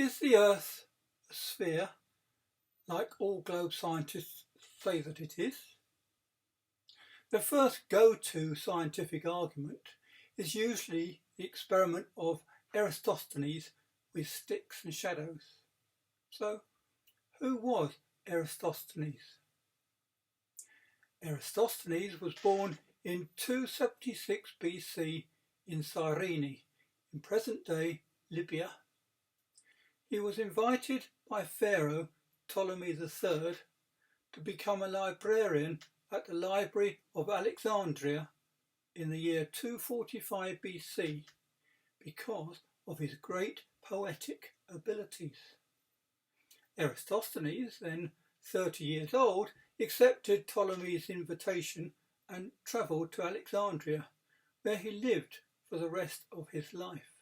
Is the Earth a sphere, like all globe scientists say that it is? The first go-to scientific argument is usually the experiment of Eratosthenes with sticks and shadows. So, who was Eratosthenes? Eratosthenes was born in 276 BC in Cyrene, in present-day Libya. He was invited by Pharaoh Ptolemy III to become a librarian at the Library of Alexandria in the year 245 BC because of his great poetic abilities. Eratosthenes, then 30 years old, accepted Ptolemy's invitation and travelled to Alexandria, where he lived for the rest of his life.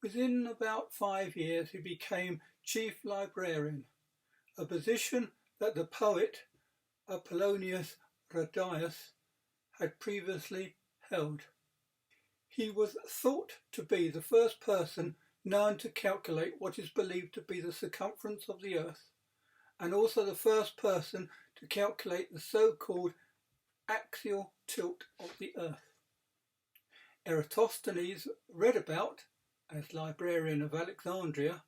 Within about 5 years he became chief librarian, a position that the poet Apollonius Rhodius had previously held. He was thought to be the first person known to calculate what is believed to be the circumference of the Earth, and also the first person to calculate the so-called axial tilt of the Earth. Eratosthenes read about, as librarian of Alexandria,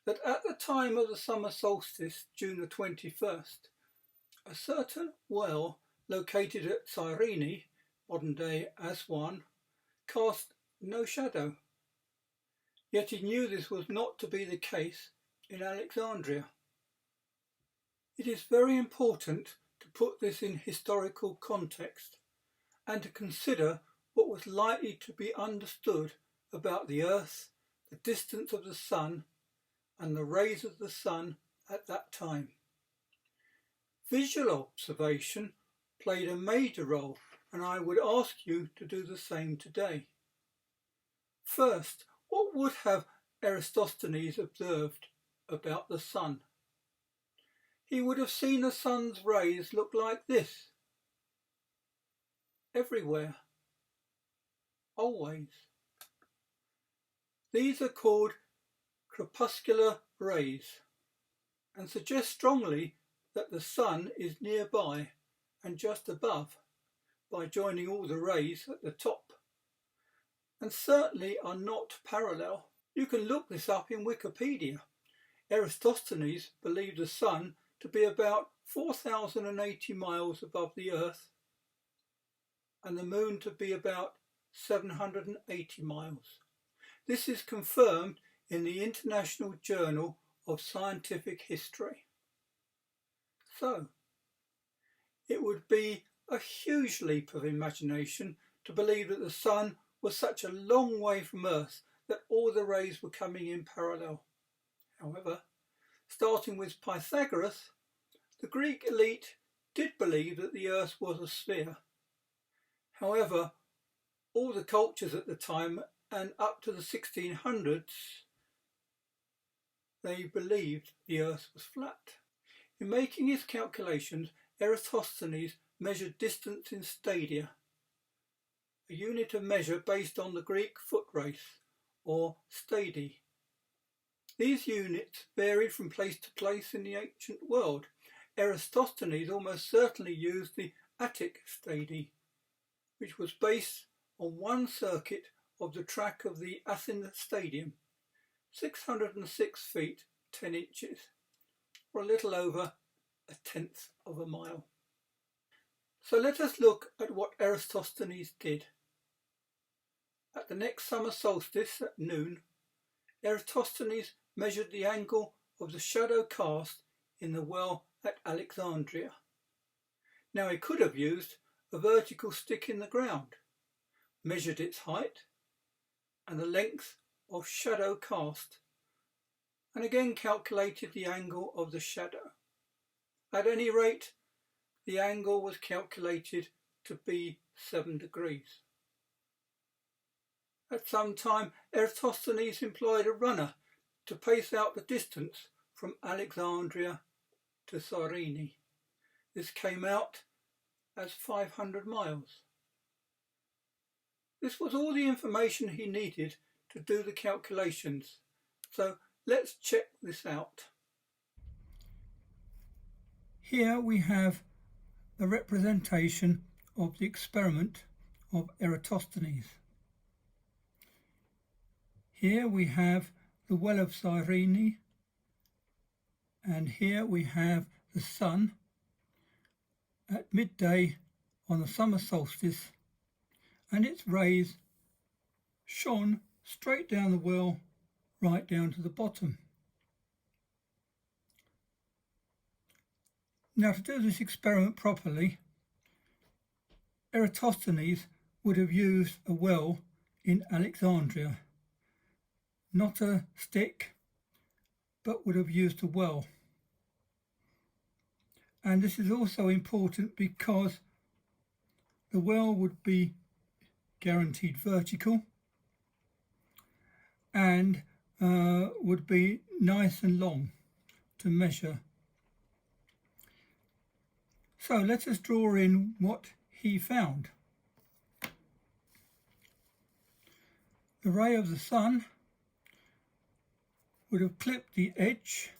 that at the time of the summer solstice, June the 21st, a certain well located at Cyrene, modern-day Aswan, cast no shadow. Yet he knew this was not to be the case in Alexandria. It is very important to put this in historical context and to consider what was likely to be understood about the Earth, the distance of the Sun, and the rays of the Sun at that time. Visual observation played a major role, and I would ask you to do the same today. First, what would have Eratosthenes observed about the Sun? He would have seen the Sun's rays look like this. Everywhere. Always. These are called crepuscular rays and suggest strongly that the Sun is nearby and just above by joining all the rays at the top, and certainly are not parallel. You can look this up in Wikipedia. Eratosthenes believed the Sun to be about 4,080 miles above the Earth and the Moon to be about 780 miles. This is confirmed in the International Journal of Scientific History. So, it would be a huge leap of imagination to believe that the Sun was such a long way from Earth that all the rays were coming in parallel. However, starting with Pythagoras, the Greek elite did believe that the Earth was a sphere. However, all the cultures at the time and up to the 1600s, they believed the Earth was flat. In making his calculations, Eratosthenes measured distance in stadia, a unit of measure based on the Greek foot race, or stadi. These units varied from place to place in the ancient world. Eratosthenes almost certainly used the Attic stadi, which was based on one circuit of the track of the Athens Stadium, 606 feet 10 inches, or a little over a tenth of a mile. So let us look at what Eratosthenes did. At the next summer solstice at noon, Eratosthenes measured the angle of the shadow cast in the well at Alexandria. Now he could have used a vertical stick in the ground, measured its height and the length of shadow cast, and again calculated the angle of the shadow. At any rate, the angle was calculated to be 7 degrees. At some time, Eratosthenes employed a runner to pace out the distance from Alexandria to Cyrene. This came out as 500 miles. This was all the information he needed to do the calculations, So let's check this out. Here we have a representation of the experiment of Eratosthenes. Here we have the well of Cyrene, and here we have the sun at midday on the summer solstice, and its rays shone straight down the well, right down to the bottom. Now, to do this experiment properly, Eratosthenes would have used a well in Alexandria, not a stick, but would have used a well. And this is also important because the well would be guaranteed vertical and would be nice and long to measure. So let us draw in what he found. The ray of the sun would have clipped the edge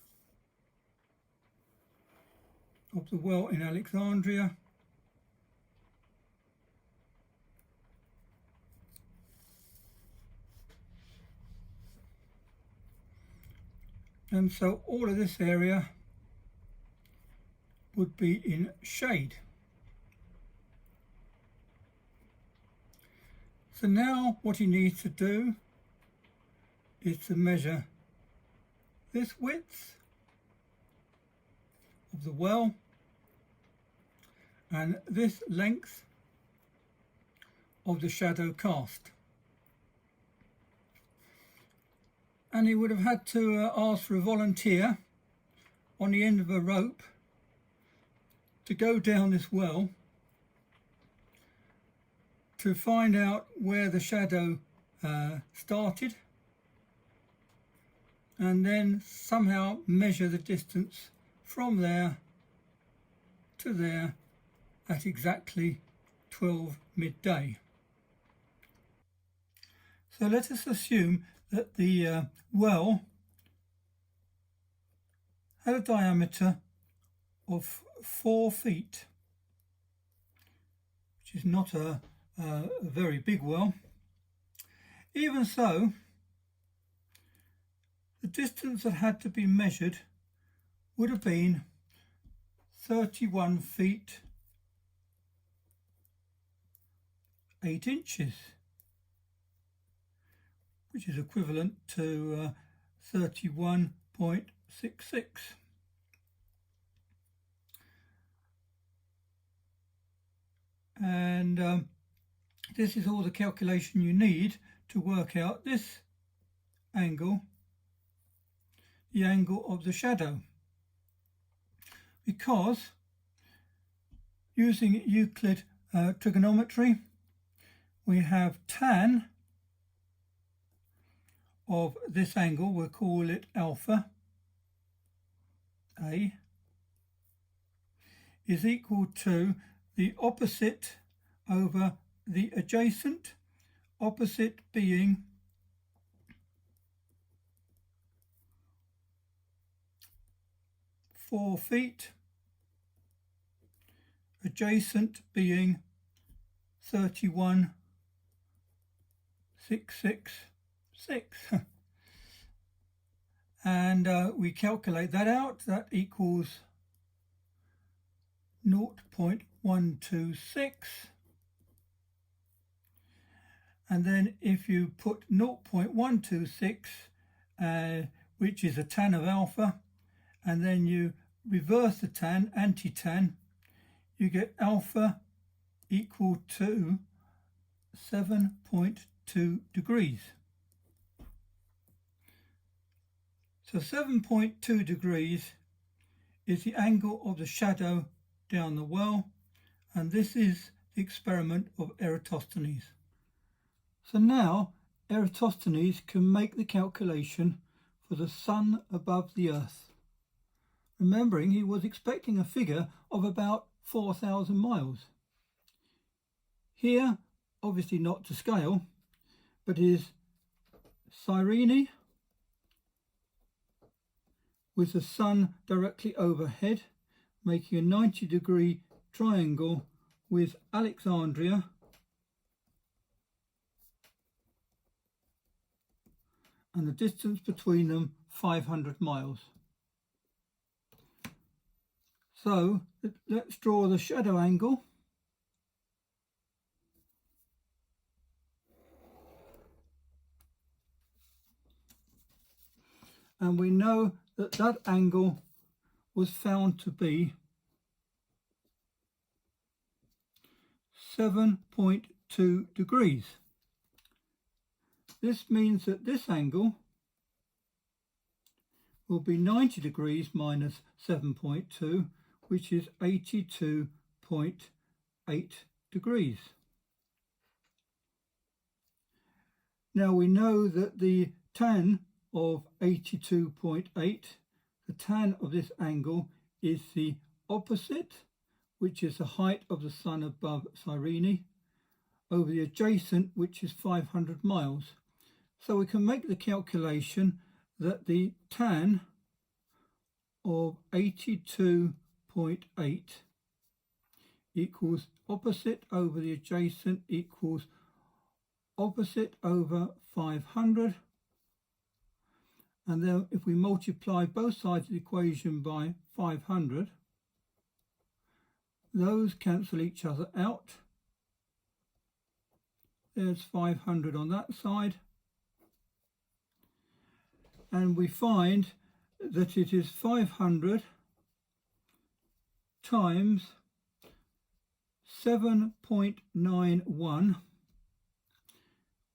of the well in Alexandria, and so all of this area would be in shade. So now what he needs to do is to measure this width of the well and this length of the shadow cast. And he would have had to ask for a volunteer on the end of a rope to go down this well to find out where the shadow started, and then somehow measure the distance from there to there at exactly 12 midday. So let us assume that the well had a diameter of 4 feet, which is not a very big well. Even so, the distance that had to be measured would have been 31 feet 8 inches, which is equivalent to 31.66. And this is all the calculation you need to work out this angle, the angle of the shadow, because using Euclid trigonometry, we have tan of this angle, we'll call it alpha A, is equal to the opposite over the adjacent, opposite being four feet, adjacent being 31.666. And we calculate that out. That equals 0.126. And then if you put 0.126, which is a tan of alpha, and then you reverse the tan, anti-tan, you get alpha equal to 7.2 degrees. So 7.2 degrees is the angle of the shadow down the well, and this is the experiment of Eratosthenes. So now Eratosthenes can make the calculation for the sun above the earth, remembering he was expecting a figure of about 4,000 miles. Here, obviously not to scale, but is Cyrene with the sun directly overhead, making a 90-degree triangle with Alexandria and the distance between them 500 miles. So let's draw the shadow angle. And we know that that angle was found to be 7.2 degrees. This means that this angle will be 90 degrees minus 7.2, which is 82.8 degrees. Now we know that the tan of 82.8, the tan of this angle is the opposite, which is the height of the sun above Cyrene, over the adjacent, which is 500 miles. So we can make the calculation that the tan of 82.8 equals opposite over the adjacent equals opposite over 500. And then if we multiply both sides of the equation by 500, those cancel each other out. There's 500 on that side. And we find that it is 500 times 7.91,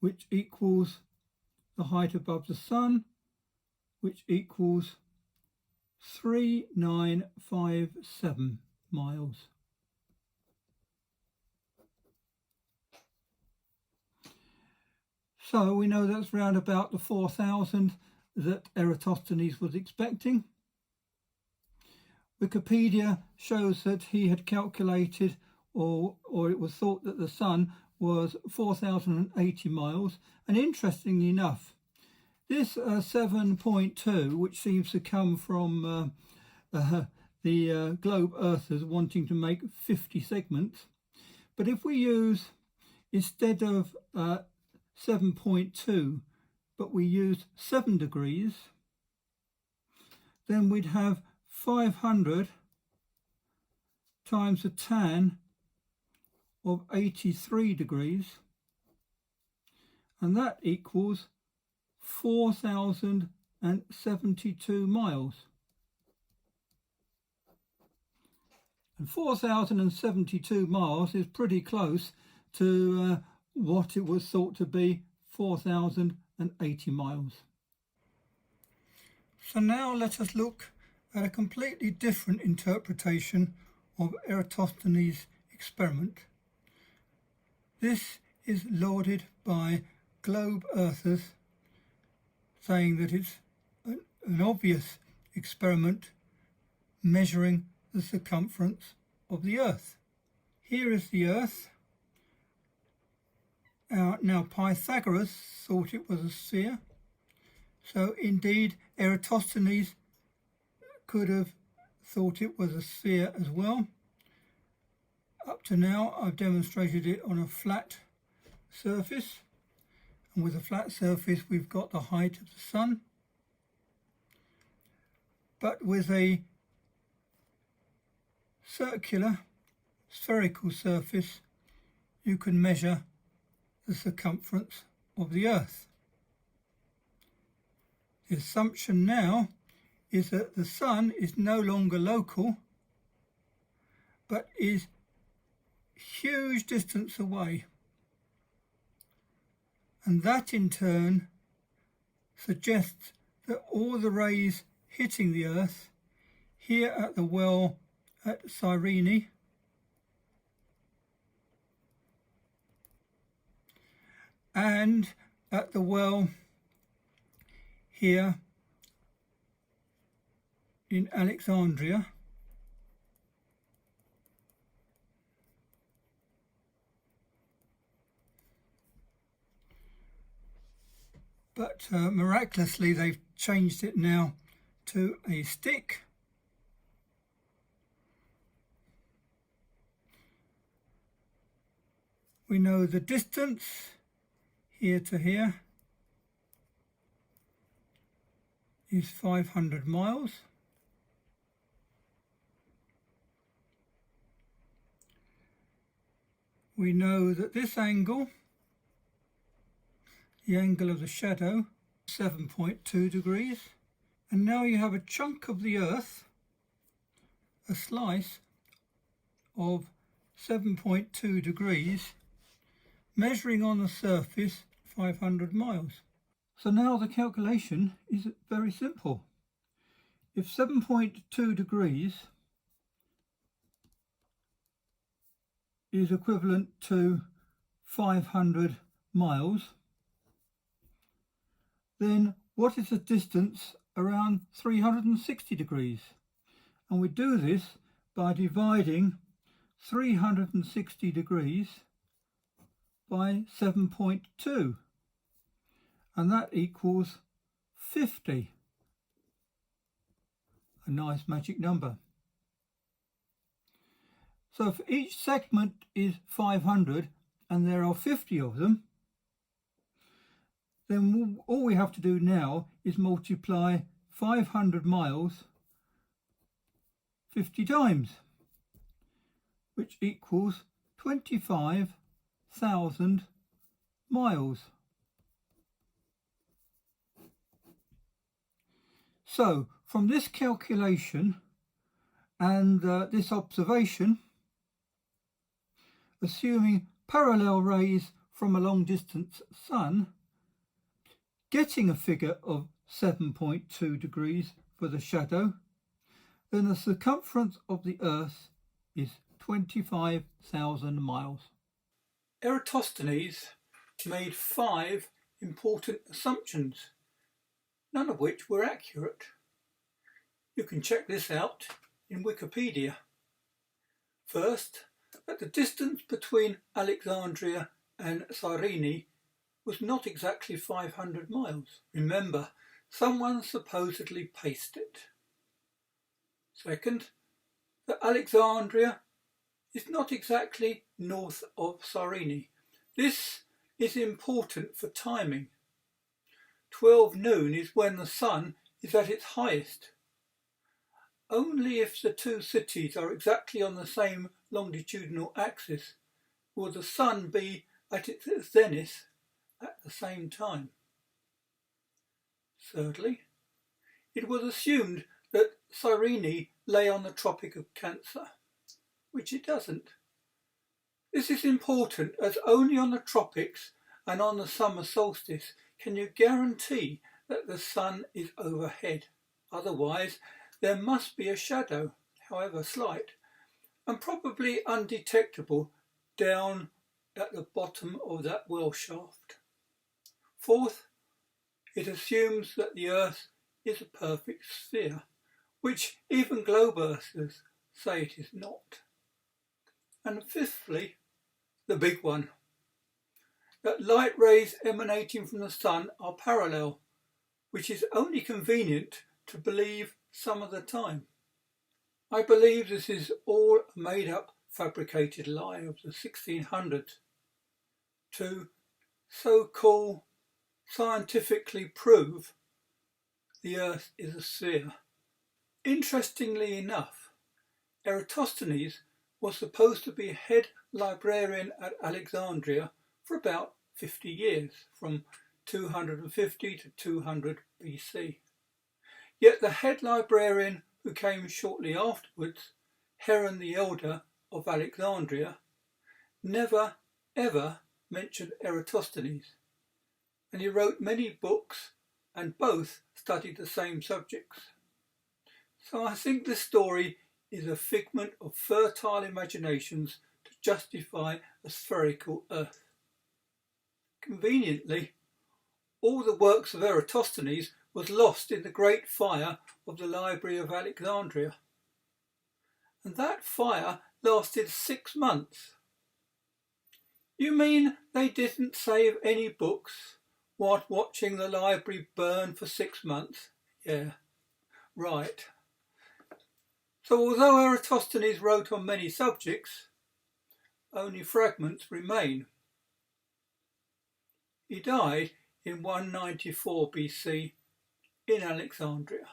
which equals the height above the sun, which equals 3957 miles. So we know that's round about the 4,000 that Eratosthenes was expecting. Wikipedia shows that he had calculated, or it was thought that the sun was 4,080 miles. And interestingly enough, this 7.2, which seems to come from the globe earthers wanting to make 50 segments, but if we use, instead of 7.2, but we use 7 degrees, then we'd have 500 times a tan of 83 degrees, and that equals 4,072 miles. And 4,072 miles is pretty close to what it was thought to be 4,080 miles. So now let us look at a completely different interpretation of Eratosthenes' experiment. This is lauded by globe earthers, saying that it's an obvious experiment measuring the circumference of the Earth. Here is the Earth. Now Pythagoras thought it was a sphere, so indeed Eratosthenes could have thought it was a sphere as well. Up to now I've demonstrated it on a flat surface, and with a flat surface we've got the height of the sun, but with a circular spherical surface you can measure the circumference of the Earth. The assumption now is that the sun is no longer local but is huge distance away, and that in turn suggests that all the rays hitting the Earth here at the well at Cyrene and at the well here in Alexandria but miraculously they've changed it now to a stick. We know the distance here to here is 500 miles. We know that this angle, the angle of the shadow, 7.2 degrees. And now you have a chunk of the Earth, a slice of 7.2 degrees, measuring on the surface 500 miles. So now the calculation is very simple. If 7.2 degrees is equivalent to 500 miles, then what is the distance around 360 degrees? And we do this by dividing 360 degrees by 7.2, and that equals 50. A nice magic number. So if each segment is 500 and there are 50 of them, then all we have to do now is multiply 500 miles 50 times, which equals 25,000 miles. So from this calculation and this observation, assuming parallel rays from a long distance sun, getting a figure of 7.2 degrees for the shadow, then the circumference of the Earth is 25,000 miles. Eratosthenes made 5 important assumptions, none of which were accurate. You can check this out in Wikipedia. First, that the distance between Alexandria and Cyrene was not exactly 500 miles. Remember, someone supposedly paced it. Second, that Alexandria is not exactly north of Cyrene. This is important for timing. 12 noon is when the sun is at its highest. Only if the two cities are exactly on the same longitudinal axis will the sun be at its zenith at the same time. Thirdly, it was assumed that Cyrene lay on the Tropic of Cancer, which it doesn't. This is important as only on the tropics and on the summer solstice can you guarantee that the sun is overhead. Otherwise, there must be a shadow, however slight, and probably undetectable down at the bottom of that well shaft. Fourth, it assumes that the Earth is a perfect sphere, which even globe earthers say it is not. And fifthly, the big one, that light rays emanating from the sun are parallel, which is only convenient to believe some of the time. I believe this is all a made-up, fabricated lie of the 1600s to so-called scientifically prove the Earth is a sphere. Interestingly enough, Eratosthenes was supposed to be head librarian at Alexandria for about 50 years, from 250 to 200 BC. Yet the head librarian who came shortly afterwards, Heron the Elder of Alexandria, never ever mentioned Eratosthenes, and he wrote many books and both studied the same subjects. So I think this story is a figment of fertile imaginations to justify a spherical Earth. Conveniently, all the works of Eratosthenes was lost in the great fire of the Library of Alexandria. And that fire lasted 6 months. You mean they didn't save any books while watching the library burn for 6 months? Yeah, Right. So although Eratosthenes wrote on many subjects, only fragments remain. He died in 194 BC in Alexandria.